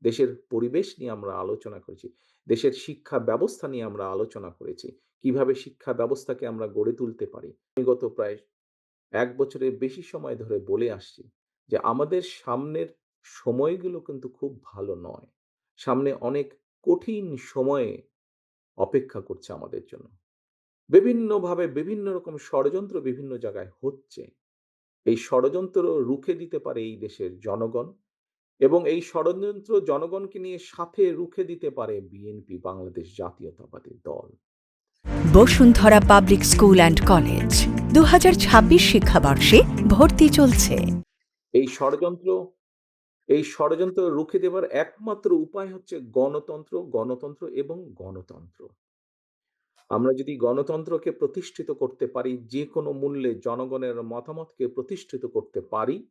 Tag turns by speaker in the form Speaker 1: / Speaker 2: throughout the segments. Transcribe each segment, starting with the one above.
Speaker 1: দেশের পরিবেশ নিয়ে আমরা আলোচনা করেছি। দেশের শিক্ষা ব্যবস্থা নিয়ে আমরা আলোচনা করেছি। কিভাবে শিক্ষা ব্যবস্থাকে আমরা গড়ে তুলতে পারি। বিগত প্রায় ১ বছরের বেশি সময় ধরে বলে আসছি যে আমাদের সামনের সময়গুলো কিন্তু খুব ভালো নয়। সামনে অনেক কঠিন সময়ে অপেক্ষা করছে আমাদের জন্য। বিভিন্নভাবে বিভিন্ন রকম ষড়যন্ত্র বিভিন্ন জায়গায় হচ্ছে। এই ষড়যন্ত্র রুখে দিতে পারে এই দেশের জনগণ এবং এই ষড়যন্ত্র জনগণকে নিয়ে সাথে রুখে দিতে পারে বিএনপি বাংলাদেশ জাতীয়তাবাদী দল।
Speaker 2: Bashundhara public school and college ২০২৬ শিক্ষাবর্ষে ভর্তি চলছে।
Speaker 1: এই ষড়যন্ত্র এই ষড়যন্ত্র রুখে দেবার একমাত্র উপায় হচ্ছে গণতন্ত্র, গণতন্ত্র এবং গণতন্ত্র। আমরা যদি গণতন্ত্রকে প্রতিষ্ঠিত করতে পারি, যেকোনো মূল্যে জনগণের মতামতকে প্রতিষ্ঠিত করতে পারি,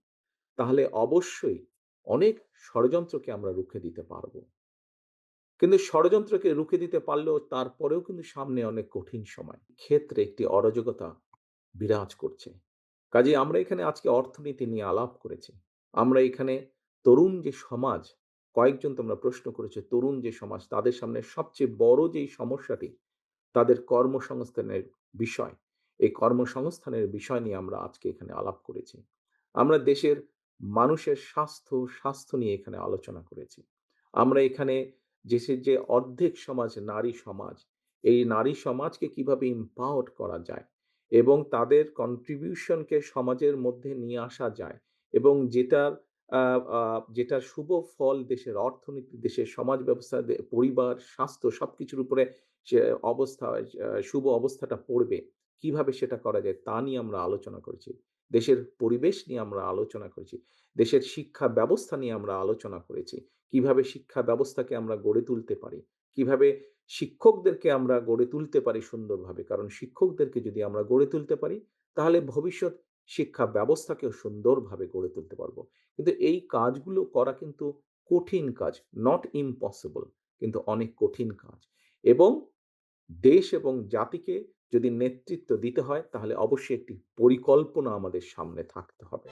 Speaker 1: তাহলে অবশ্যই অনেক ষড়যন্ত্রকে আমরা রুখে দিতে পারব। কিন্তু ষড়যন্ত্রকে রুখে দিতে পারলেও তারপরেও কিন্তু সামনে অনেক কঠিন সময়। ক্ষেত্রে একটি অরাজকতা বিরাজ করছে। কাজেই আমরা এখানে আজকে অর্থনীতি নিয়ে আলাপ করেছি। আমরা এখানে তরুণ যে সমাজ, কয়েকজন তোমরা প্রশ্ন করেছো, তরুণ যে সমাজ তাদের সামনে সবচেয়ে বড় যেই সমস্যাটি তাদের কর্মসংস্থানের বিষয়। এই কর্মসংস্থানের বিষয় নিয়ে আমরা আজকে এখানে আলাপ করেছি। আমরা দেশের মানুষের স্বাস্থ্য নিয়ে এখানে আলোচনা করেছি। আমরা এখানে দেশের যে অর্ধেক সমাজ নারী সমাজ, এই নারী সমাজকে কিভাবে empowered করা যায় এবং তাদের contribution কে সমাজের মধ্যে নিয়ে আসা যায় এবং যেটার আ আ যেটার শুভ ফল দেশের অর্থনীতি, দেশের সমাজ ব্যবস্থা, পরিবার, স্বাস্থ্য সবকিছুর উপরে সে শুভ অবস্থাটা পড়বে। কিভাবে সেটা করা যায় তা নিয়ে আমরা আলোচনা করেছি। দেশের পরিবেশ নিয়ে আমরা আলোচনা করেছি। দেশের শিক্ষা ব্যবস্থা নিয়ে আমরা আলোচনা করেছি। কিভাবে শিক্ষা ব্যবস্থাকে আমরা গড়ে তুলতে পারি। কিভাবে শিক্ষকদেরকে আমরা গড়ে তুলতে পারি সুন্দরভাবে। কারণ শিক্ষকদেরকে যদি আমরা গড়ে তুলতে পারি, তাহলে ভবিষ্যৎ শিক্ষা ব্যবস্থাকেও সুন্দরভাবে গড়ে তুলতে পারব। কিন্তু এই কাজগুলো করা কিন্তু কঠিন কাজ। নট ইম্পসিবল, কিন্তু অনেক কঠিন কাজ। এবং দেশ এবং জাতিকে যদি নেতৃত্ব দিতে হয় তাহলে অবশ্যই একটি পরিকল্পনা আমাদের সামনে থাকতে হবে।